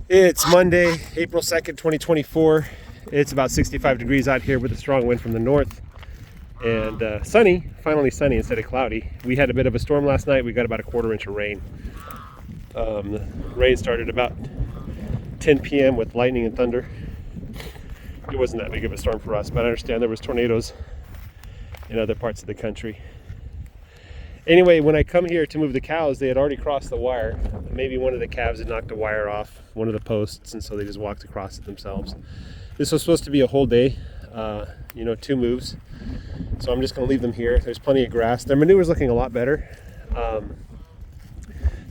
It's Monday, April 2nd, 2024. It's about 65 degrees out here with a strong wind from the north. And sunny, finally sunny instead of cloudy. We had a bit of a storm last night. We got about a quarter inch of rain. The rain started about 10 p.m. with lightning and thunder. It wasn't that big of a storm for us, but I understand there was tornadoes in other parts of the country. Anyway, when I come here to move the cows, they had already crossed the wire. Maybe one of the calves had knocked a wire off one of the posts, and so they just walked across it themselves. This was supposed to be a whole day, 2 moves. So I'm just going to leave them here. There's plenty of grass. Their manure is looking a lot better.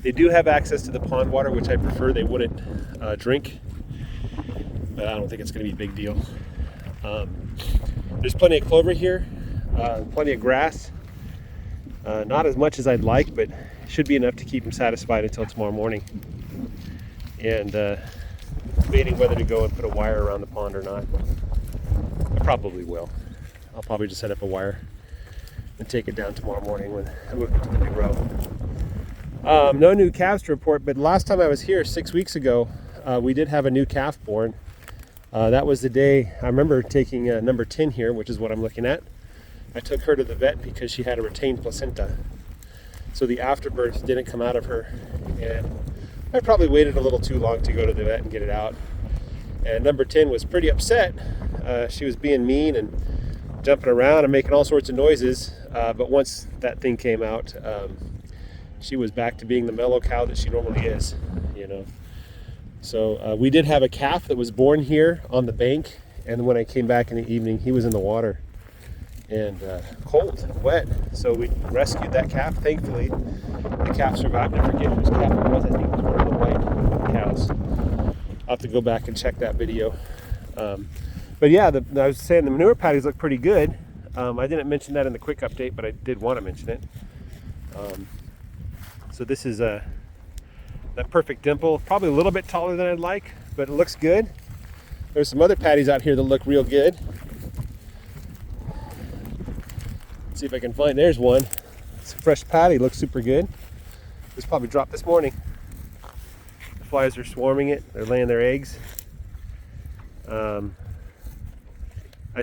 They do have access to the pond water, which I prefer. They wouldn't drink, but I don't think it's going to be a big deal. There's plenty of clover here, plenty of grass. Not as much as I'd like, but it should be enough to keep them satisfied until tomorrow morning. And debating whether to go and put a wire around the pond or not. I probably will. I'll probably just set up a wire and take it down tomorrow morning when I move it to the big row. No new calves to report, but last time I was here 6 weeks ago, we did have a new calf born. That was the day I remember taking number 10 here, which is what I'm looking at. I took her to the vet because she had a retained placenta. So the afterbirth didn't come out of her, and I probably waited a little too long to go to the vet and get it out. And number 10 was pretty upset. She was being mean and jumping around and making all sorts of noises. But once that thing came out, she was back to being the mellow cow that she normally is, So we did have a calf that was born here on the bank, and when I came back in the evening, he was in the water and cold, wet. So we rescued that calf. Thankfully, the calf survived. I forget whose calf it was. I think it was one of the white cows. I'll have to go back and check that video. But yeah, I was saying the manure patties look pretty good. I didn't mention that in the quick update, but I did want to mention it. So this is that perfect dimple. Probably a little bit taller than I'd like, but it looks good. There's some other patties out here that look real good. Let's see if I can find, there's one. It's a fresh patty, looks super good. It was probably dropped this morning. The flies are swarming it, they're laying their eggs. I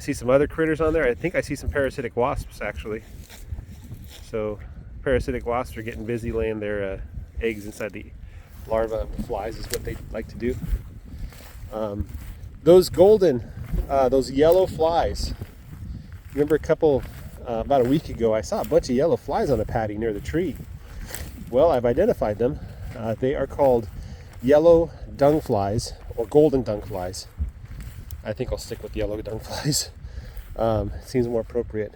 see some other critters on there. I think I see some parasitic wasps actually. So parasitic wasps are getting busy laying their eggs inside the larvae of the flies is what they like to do. Those yellow flies, remember about a week ago, I saw a bunch of yellow flies on a patty near the tree. Well, I've identified them. They are called yellow dung flies or golden dung flies. I think I'll stick with yellow dung flies. It seems more appropriate.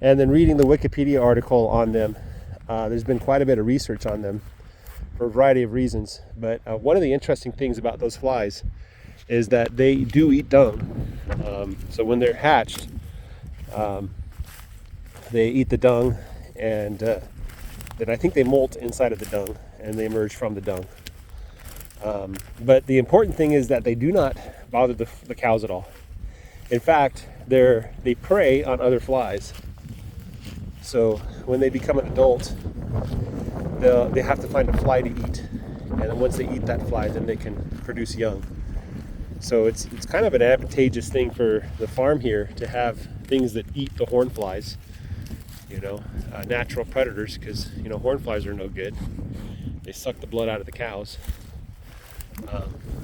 And then reading the Wikipedia article on them, there's been quite a bit of research on them for a variety of reasons. But one of the interesting things about those flies is that they do eat dung. So when they're hatched, they eat the dung, and then I think they molt inside of the dung and they emerge from the dung. But the important thing is that they do not bother the cows at all. In fact, they prey on other flies. So when they become an adult, they have to find a fly to eat, and then once they eat that fly, then they can produce young. So it's kind of an advantageous thing for the farm here to have things that eat the horn flies, natural predators, because horn flies are no good. They suck the blood out of the cows.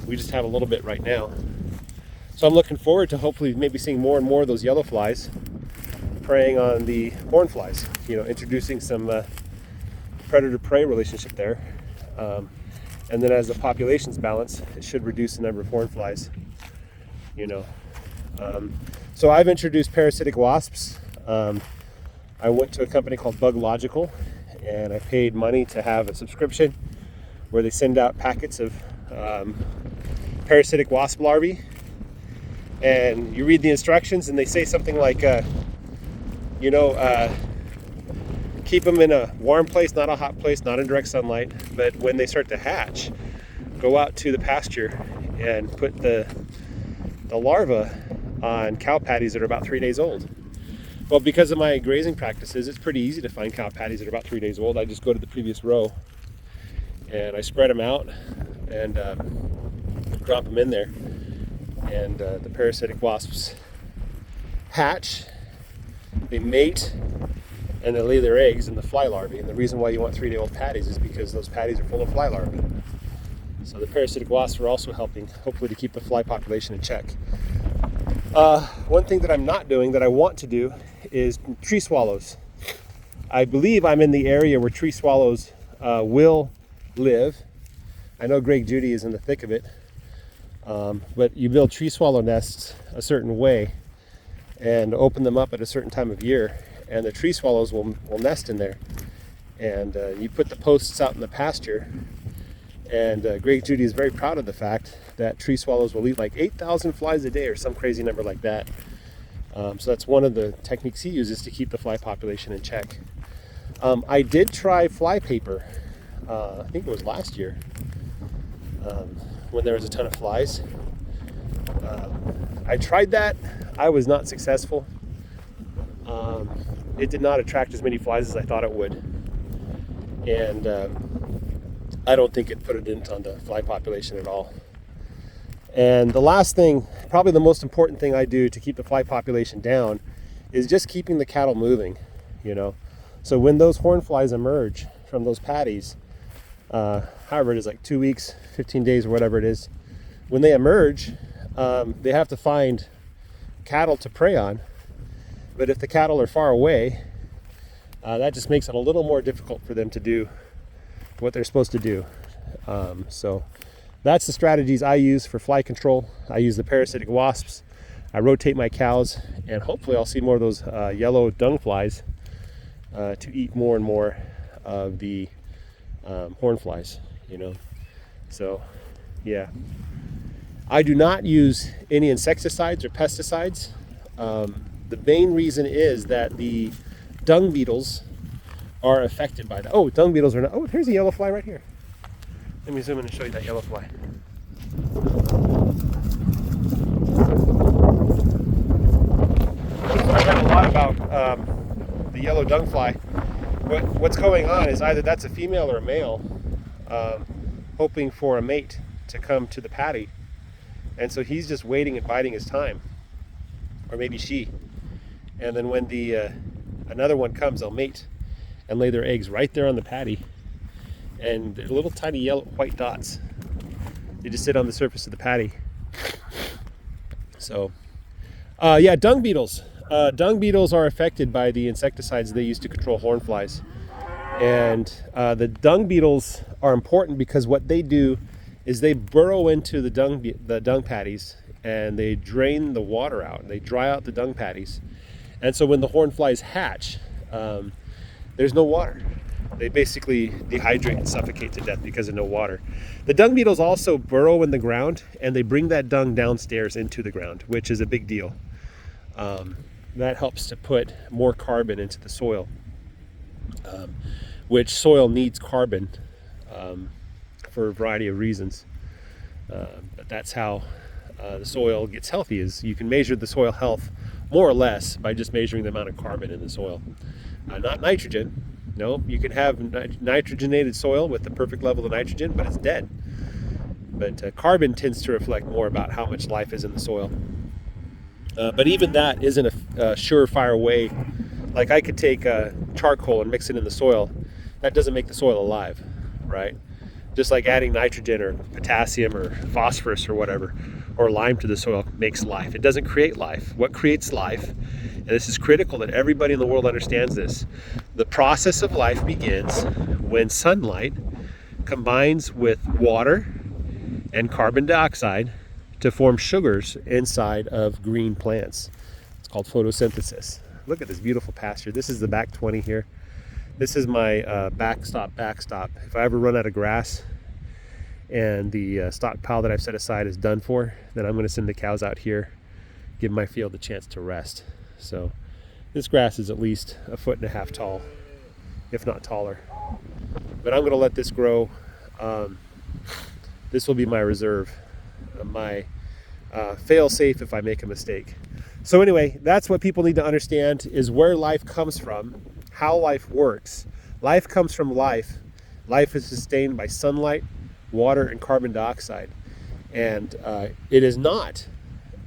We just have a little bit right now. So I'm looking forward to hopefully maybe seeing more and more of those yellow flies preying on the horn flies, introducing some predator-prey relationship there. And then as the populations balance, it should reduce the number of horn flies, So I've introduced parasitic wasps. I went to a company called Buglogical, and I paid money to have a subscription where they send out packets of parasitic wasp larvae, and you read the instructions and they say something like keep them in a warm place, not a hot place, not in direct sunlight, but when they start to hatch, go out to the pasture and put the larvae on cow patties that are about 3 days old. Well, because of my grazing practices, it's pretty easy to find cow patties that are about 3 days old. I just go to the previous row and I spread them out, and drop them in there, and the parasitic wasps hatch, they mate, and they lay their eggs in the fly larvae. And the reason why you want 3-day-old patties is because those patties are full of fly larvae. So the parasitic wasps are also helping, hopefully, to keep the fly population in check. One thing that I'm not doing that I want to do is tree swallows. I believe I'm in the area where tree swallows will live. I know Greg Judy is in the thick of it, but you build tree swallow nests a certain way and open them up at a certain time of year, and the tree swallows will nest in there. And you put the posts out in the pasture, and Greg Judy is very proud of the fact that tree swallows will eat like 8,000 flies a day or some crazy number like that. So that's one of the techniques he uses to keep the fly population in check. I did try fly paper, I think it was last year, when there was a ton of flies. I tried that. I was not successful. It did not attract as many flies as I thought it would. And I don't think it put a dent on the fly population at all. And the last thing, probably the most important thing I do to keep the fly population down, is just keeping the cattle moving, you know. So when those horn flies emerge from those patties, however it is, like 2 weeks, 15 days, or whatever it is, when they emerge, they have to find cattle to prey on. But if the cattle are far away, that just makes it a little more difficult for them to do what they're supposed to do. So that's the strategies I use for fly control. I use the parasitic wasps. I rotate my cows, and hopefully I'll see more of those yellow dung flies to eat more and more of the horn flies, you know. So yeah, I do not use any insecticides or pesticides. The main reason is that the dung beetles are affected by that. Oh, dung beetles are not. Oh, here's a yellow fly right here. Let me zoom in and show you that yellow fly. I read a lot about the yellow dung fly. What's going on is either that's a female or a male hoping for a mate to come to the patty. And so he's just waiting and biding his time. Or maybe she. And then when the another one comes, they'll mate and lay their eggs right there on the patty. And they're little tiny yellow white dots. They just sit on the surface of the patty. So, yeah, dung beetles. Dung beetles are affected by the insecticides they use to control horn flies. And the dung beetles are important because what they do is they burrow into the dung patties, and they drain the water out. They dry out the dung patties. And so when the horn flies hatch, there's no water. They basically dehydrate and suffocate to death because of no water. The dung beetles also burrow in the ground, and they bring that dung downstairs into the ground, which is a big deal. That helps to put more carbon into the soil, which soil needs carbon for a variety of reasons. But that's how the soil gets healthy. Is you can measure the soil health more or less by just measuring the amount of carbon in the soil. Not nitrogen. No, you can have nitrogenated soil with the perfect level of nitrogen, but it's dead. But carbon tends to reflect more about how much life is in the soil. But even that isn't a surefire way. Like I could take charcoal and mix it in the soil. That doesn't make the soil alive, right? Just like adding nitrogen or potassium or phosphorus or whatever, or lime to the soil makes life. It doesn't create life. What creates life, and this is critical that everybody in the world understands this, the process of life begins when sunlight combines with water and carbon dioxide to form sugars inside of green plants. It's called photosynthesis. Look at this beautiful pasture. This is the back 20 here. This is my backstop. If I ever run out of grass and the stockpile that I've set aside is done for, then I'm going to send the cows out here, give my field a chance to rest. So this grass is at least 1.5 feet tall, if not taller. But I'm going to let this grow. This will be my reserve, my fail-safe if I make a mistake. So anyway, that's what people need to understand, is where life comes from, how life works. Life comes from life. Life is sustained by sunlight, water, and carbon dioxide. And it is not,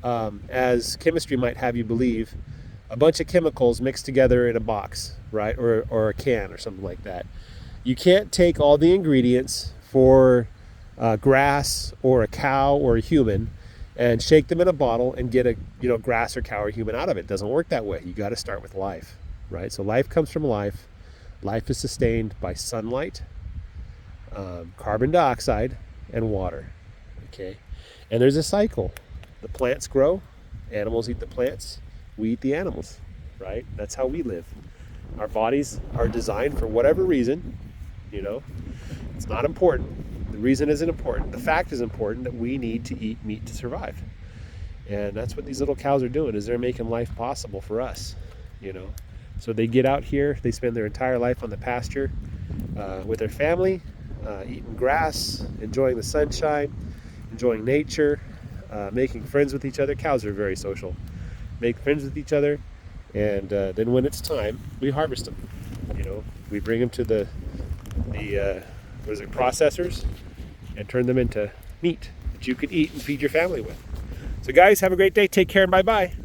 as chemistry might have you believe, a bunch of chemicals mixed together in a box, right? Or a can or something like that. You can't take all the ingredients for grass or a cow or a human and shake them in a bottle and get a grass or cow or human out of it. It doesn't work that way. You got to start with life, right? So life comes from life. Life is sustained by sunlight, carbon dioxide, and water. Okay, and there's a cycle. The plants grow, animals eat the plants, we eat the animals, right? That's how we live. Our bodies are designed for whatever reason. It's not important. The reason isn't important. The fact is important that we need to eat meat to survive. And that's what these little cows are doing, is they're making life possible for us. So they get out here, they spend their entire life on the pasture with their family, eating grass, enjoying the sunshine, enjoying nature, making friends with each other. Cows are very social. Make friends with each other, and then when it's time, we harvest them. We bring them to the processors and turn them into meat that you can eat and feed your family with. So guys, have a great day. Take care and bye-bye.